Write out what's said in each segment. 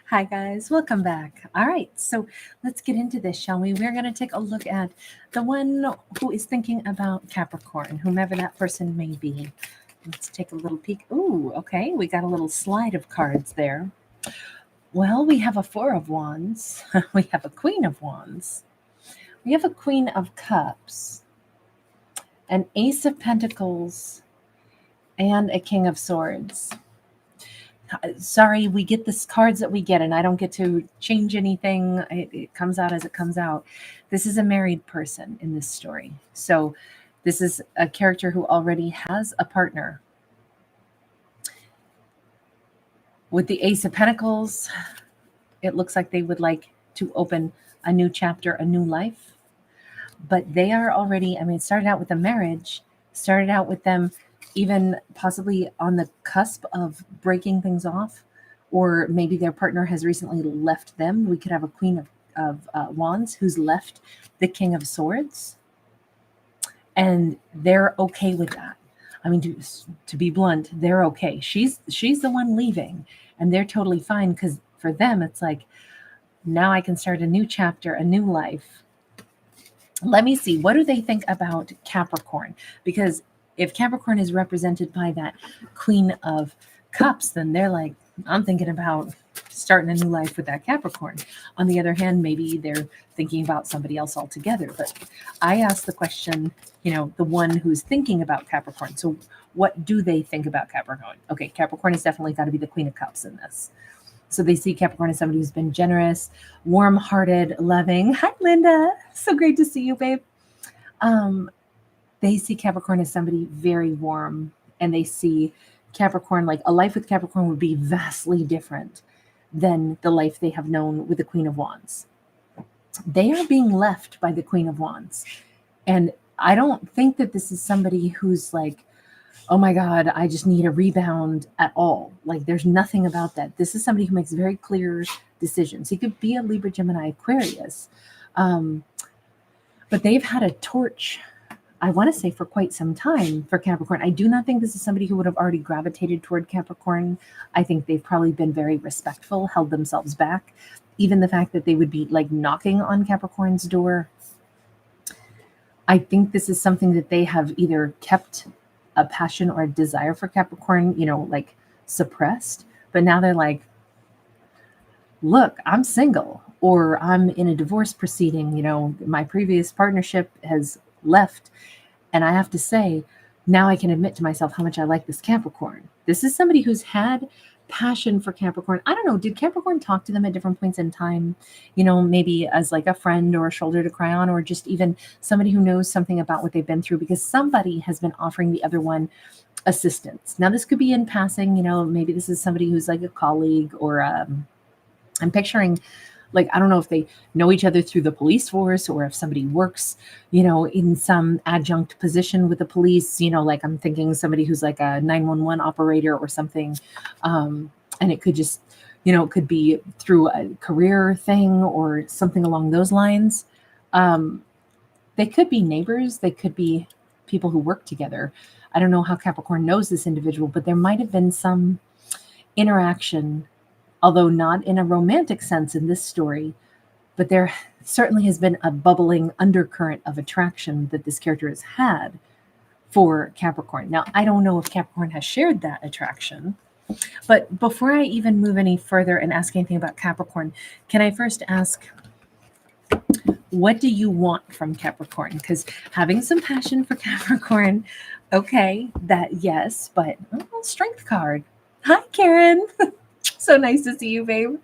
Hi, guys. Welcome back. All right. So let's get into this, shall we? We're going to take a look at the one who is thinking about Capricorn, whomever that person may be. Let's take a little peek. Ooh, okay. We got a little slide of cards there. Well, we have a Four of Wands, we have a Queen of Wands, we have a Queen of Cups, an Ace of Pentacles, and a King of Swords. Sorry, we get the cards that we get, and I don't get to change anything. It comes out as it comes out. This is a married person in this story. So this is a character who already has a partner. With the Ace of Pentacles, it looks like they would like to open a new chapter, a new life. But they are already, it started out with a marriage, started out with them even possibly on the cusp of breaking things off, or maybe their partner has recently left them. We could have a Queen of Wands who's left the King of Swords, and they're okay with that. To be blunt, they're okay. She's the one leaving, and they're totally fine, because for them, it's like, now I can start a new chapter, a new life. Let me see. What do they think about Capricorn? Because if Capricorn is represented by that Queen of Cups, then they're like, I'm thinking about starting a new life with that Capricorn. On the other hand, maybe they're thinking about somebody else altogether. But I asked the question, the one who's thinking about Capricorn. So what do they think about Capricorn? Okay, Capricorn has definitely got to be the Queen of Cups in this. So they see Capricorn as somebody who's been generous, warm-hearted, loving. Hi, Linda. So great to see you, babe. They see Capricorn as somebody very warm, and they see Capricorn, like a life with Capricorn would be vastly different than the life they have known with the Queen of Wands. They are being left by the Queen of Wands. And I don't think that this is somebody who's like, oh my God, I just need a rebound at all. Like, there's nothing about that. This is somebody who makes very clear decisions. He could be a Libra, Gemini, Aquarius. But they've had a torch, I want to say, for quite some time for Capricorn. I do not think this is somebody who would have already gravitated toward Capricorn. I think they've probably been very respectful, held themselves back. Even the fact that they would be like knocking on Capricorn's door. I think this is something that they have either kept a passion or a desire for Capricorn, like suppressed. But now they're like, look, I'm single, or I'm in a divorce proceeding. My previous partnership has left, and I have to say, now I can admit to myself how much I like this Capricorn. This is somebody who's had passion for Capricorn. I don't know, did Capricorn talk to them at different points in time, maybe as like a friend or a shoulder to cry on, or just even somebody who knows something about what they've been through, because somebody has been offering the other one assistance. Now, this could be in passing, maybe this is somebody who's like a colleague, or I'm picturing, like, I don't know if they know each other through the police force, or if somebody works, in some adjunct position with the police, like I'm thinking somebody who's like a 911 operator or something. And it could just, it could be through a career thing or something along those lines. They could be neighbors. They could be people who work together. I don't know how Capricorn knows this individual, but there might have been some interaction, although not in a romantic sense in this story, but there certainly has been a bubbling undercurrent of attraction that this character has had for Capricorn. Now, I don't know if Capricorn has shared that attraction, but before I even move any further and ask anything about Capricorn, can I first ask, what do you want from Capricorn? Because having some passion for Capricorn, okay, that yes, but Strength card. Hi, Karen. So nice to see you, babe.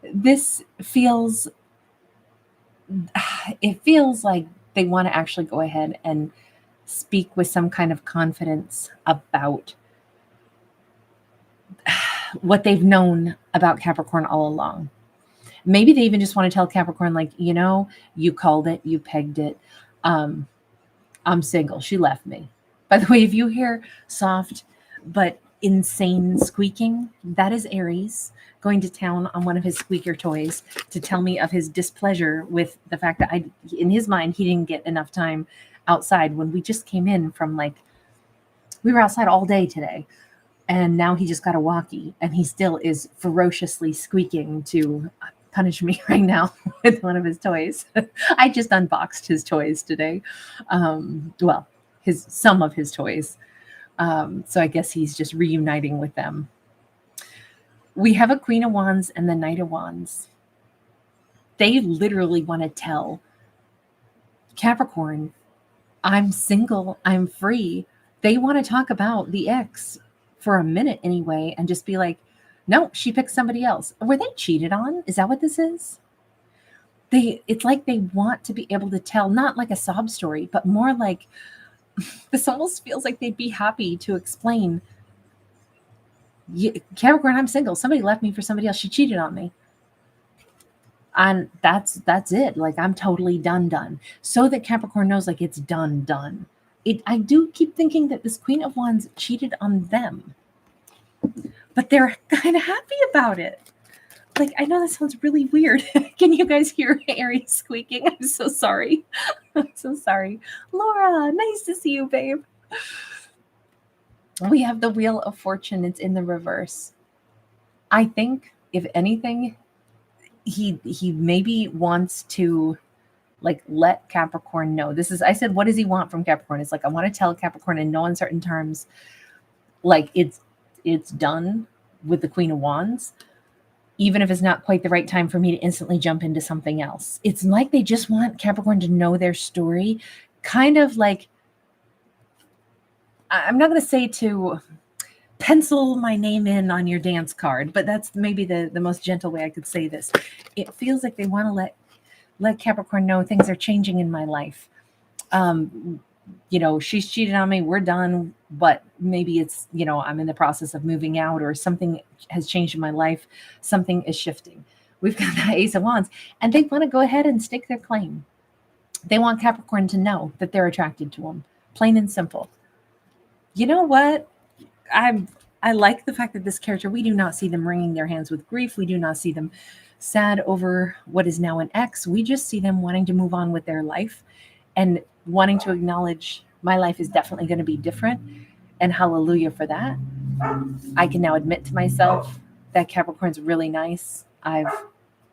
This feels, it feels like they want to actually go ahead and speak with some kind of confidence about what they've known about Capricorn all along. Maybe they even just want to tell Capricorn, like, you called it, you pegged it. I'm single. She left me. By the way, if you hear soft but insane squeaking, that is Aries going to town on one of his squeaker toys to tell me of his displeasure with the fact that in his mind, he didn't get enough time outside when we just came in from, like, we were outside all day today. And now he just got a walkie, and he still is ferociously squeaking to punish me right now with one of his toys. I just unboxed his toys today. Well, some of his toys. So I guess he's just reuniting with them. We have a Queen of Wands and the Knight of Wands. They literally want to tell Capricorn, I'm single, I'm free. They want to talk about the ex for a minute anyway and just be like, no, she picked somebody else. Were they cheated on? Is that what this is? It's like they want to be able to tell, not like a sob story, but more like this almost feels like they'd be happy to explain, Capricorn, I'm single. Somebody left me for somebody else. She cheated on me. And that's it. Like, I'm totally done. So that Capricorn knows, like, it's done. I do keep thinking that this Queen of Wands cheated on them, but they're kind of happy about it. Like, I know that sounds really weird. Can you guys hear Aries squeaking? I'm so sorry. I'm so sorry. Laura, nice to see you, babe. We have the Wheel of Fortune. It's in the reverse. I think, if anything, he maybe wants to, like, let Capricorn know. I said, what does he want from Capricorn? It's like, I want to tell Capricorn in no uncertain terms, like, it's done with the Queen of Wands, even if it's not quite the right time for me to instantly jump into something else. It's like they just want Capricorn to know their story, kind of like, I'm not going to say to pencil my name in on your dance card, but that's maybe the most gentle way I could say this. It feels like they want to let Capricorn know things are changing in my life. She's cheated on me. We're done. But maybe it's, I'm in the process of moving out, or something has changed in my life. Something is shifting. We've got the Ace of Wands, and they want to go ahead and stake their claim. They want Capricorn to know that they're attracted to him, plain and simple. You know what? I like the fact that this character, we do not see them wringing their hands with grief. We do not see them sad over what is now an ex. We just see them wanting to move on with their life and wanting to acknowledge, my life is definitely going to be different, and hallelujah for that. I can now admit to myself that Capricorn's really nice. I've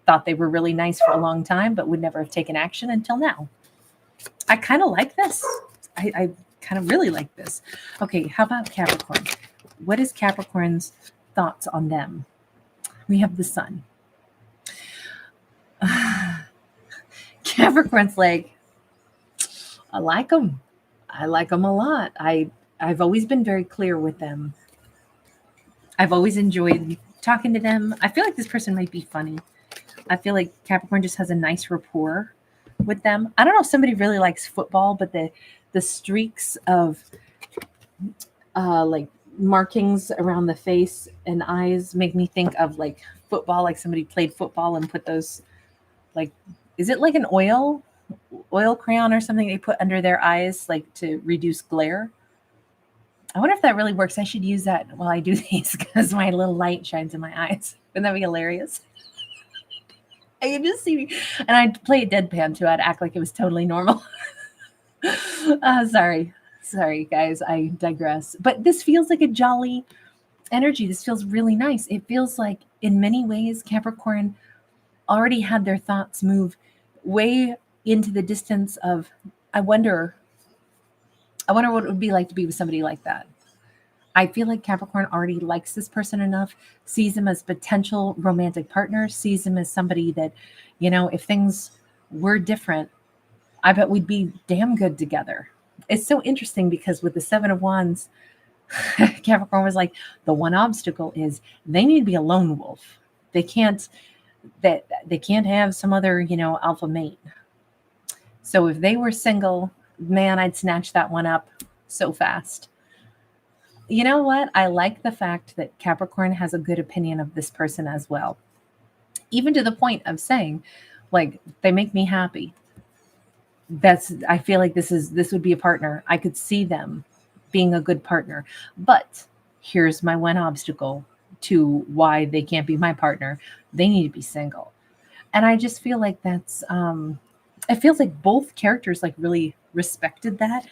thought they were really nice for a long time, but would never have taken action until now. I kind of like this. I kind of really like this. Okay, how about Capricorn? What is Capricorn's thoughts on them? We have the Sun. Capricorn's like, I like them. I like them a lot. I've always been very clear with them. I've always enjoyed talking to them. I feel like this person might be funny. I feel like Capricorn just has a nice rapport with them. I don't know if somebody really likes football, but the streaks of like markings around the face and eyes make me think of like football, like somebody played football and put those, like, is it like an oil crayon or something they put under their eyes, like to reduce glare? I wonder if that really works. I should use that while I do these, because my little light shines in my eyes. Wouldn't that be hilarious? I can just see me, and I'd play a deadpan too. I'd act like it was totally normal. Sorry, guys. I digress. But this feels like a jolly energy. This feels really nice. It feels like, in many ways, Capricorn already had their thoughts move way into the distance of, I wonder what it would be like to be with somebody like that. I feel like Capricorn already likes this person enough, sees him as potential romantic partner, sees him as somebody that, if things were different, I bet we'd be damn good together. It's so interesting because with the Seven of Wands, Capricorn was like, the one obstacle is they need to be a lone wolf. They can't have some other, alpha mate. So if they were single, man, I'd snatch that one up so fast. You know what? I like the fact that Capricorn has a good opinion of this person as well. Even to the point of saying, like, they make me happy. I feel like this would be a partner. I could see them being a good partner. But here's my one obstacle to why they can't be my partner. They need to be single. And I just feel like that's it feels like both characters like really respected that.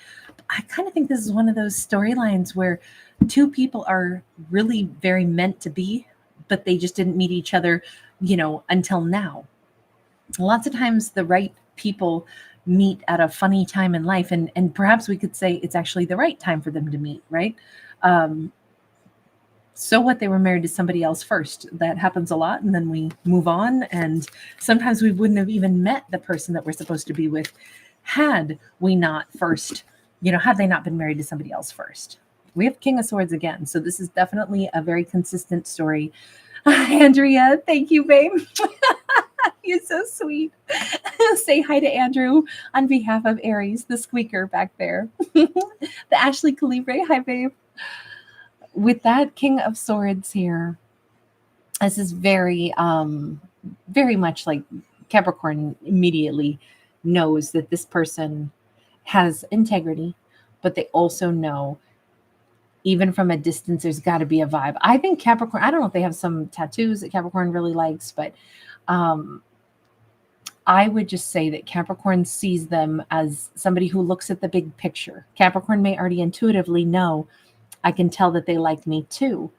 I kind of think this is one of those storylines where two people are really very meant to be, but they just didn't meet each other, until now. Lots of times the right people meet at a funny time in life, and perhaps we could say it's actually the right time for them to meet, right? Um, so what, they were married to somebody else first. That happens a lot, and then we move on, and sometimes we wouldn't have even met the person that we're supposed to be with had we not first, had they not been married to somebody else first. We have King of Swords again, so this is definitely a very consistent story. Andrea, thank you, babe. You're so sweet. Say hi to Andrew on behalf of Aries, the squeaker back there. The Ashley Calibre, hi, babe. With that King of Swords here, this is very much like Capricorn immediately knows that this person has integrity, but they also know, even from a distance, there's got to be a vibe. I think Capricorn, I don't know if they have some tattoos that Capricorn really likes, but I would just say that Capricorn sees them as somebody who looks at the big picture. Capricorn may already intuitively know, I can tell that they like me too,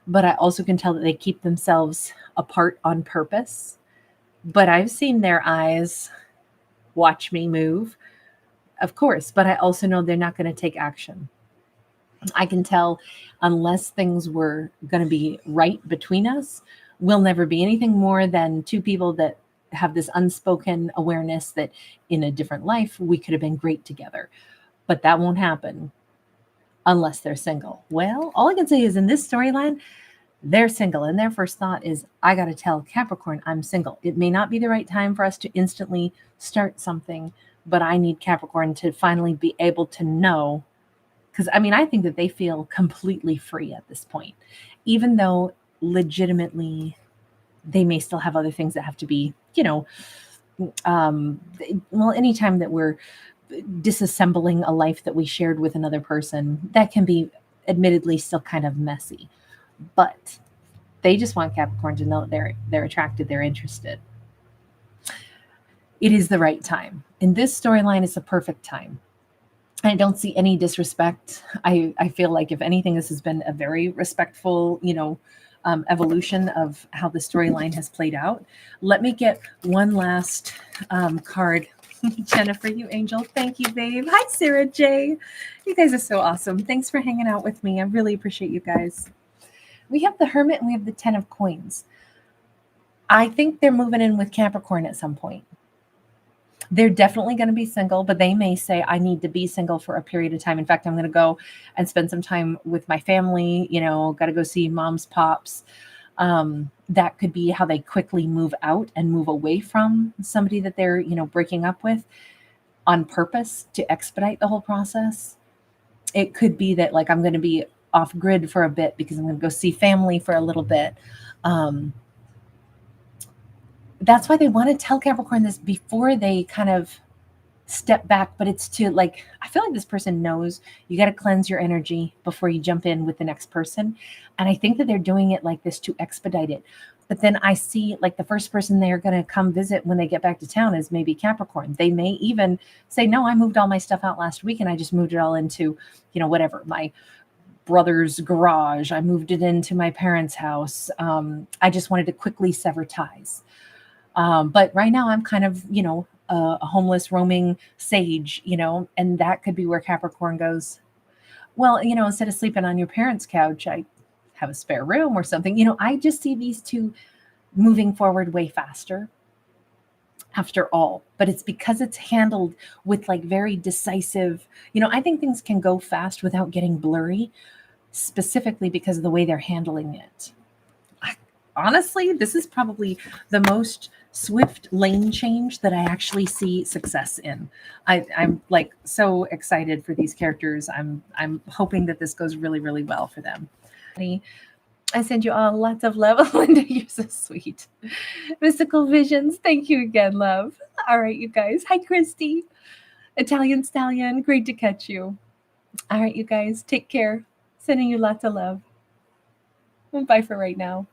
but I also can tell that they keep themselves apart on purpose. But I've seen their eyes watch me move, of course, but I also know they're not going to take action. I can tell, unless things were going to be right between us, we'll never be anything more than two people that have this unspoken awareness that in a different life, we could have been great together. But that won't happen unless they're single. Well, all I can say is in this storyline, they're single, and their first thought is, I got to tell Capricorn I'm single. It may not be the right time for us to instantly start something, but I need Capricorn to finally be able to know. Because I think that they feel completely free at this point, even though legitimately they may still have other things that have to be, anytime that we're disassembling a life that we shared with another person, that can be admittedly still kind of messy. But they just want Capricorn to know they're attracted, they're interested. It is the right time. In this storyline, it's a perfect time. I don't see any disrespect. I feel like, if anything, this has been a very respectful, evolution of how the storyline has played out. Let me get one last card. Jennifer, you angel. Thank you, babe. Hi, Sarah J. You guys are so awesome. Thanks for hanging out with me. I really appreciate you guys. We have the Hermit and we have the 10 of Coins. I think they're moving in with Capricorn at some point. They're definitely going to be single, but they may say, I need to be single for a period of time. In fact, I'm going to go and spend some time with my family, got to go see mom's, pops. That could be how they quickly move out and move away from somebody that they're, breaking up with on purpose to expedite the whole process. It could be that, like, I'm going to be off grid for a bit because I'm going to go see family for a little bit. That's why they want to tell Capricorn this before they kind of step back, but it's to, like, I feel like this person knows you got to cleanse your energy before you jump in with the next person. And I think that they're doing it like this to expedite it. But then I see, like, the first person they're going to come visit when they get back to town is maybe Capricorn. They may even say, no, I moved all my stuff out last week and I just moved it all into, whatever, my brother's garage. I moved it into my parents' house. I just wanted to quickly sever ties. But right now I'm kind of, a homeless roaming sage, and that could be where Capricorn goes, well, instead of sleeping on your parents' couch, I have a spare room or something. I just see these two moving forward way faster after all, but it's because it's handled with, like, very decisive, I think things can go fast without getting blurry, specifically because of the way they're handling it. Honestly, this is probably the most swift lane change that I actually see success in. I'm like so excited for these characters. I'm hoping that this goes really, really well for them. I send you all lots of love. Linda, you're so sweet. Mystical Visions, thank you again, love. All right, you guys. Hi, Christy. Italian Stallion, great to catch you. All right, you guys, take care. Sending you lots of love. Bye for right now.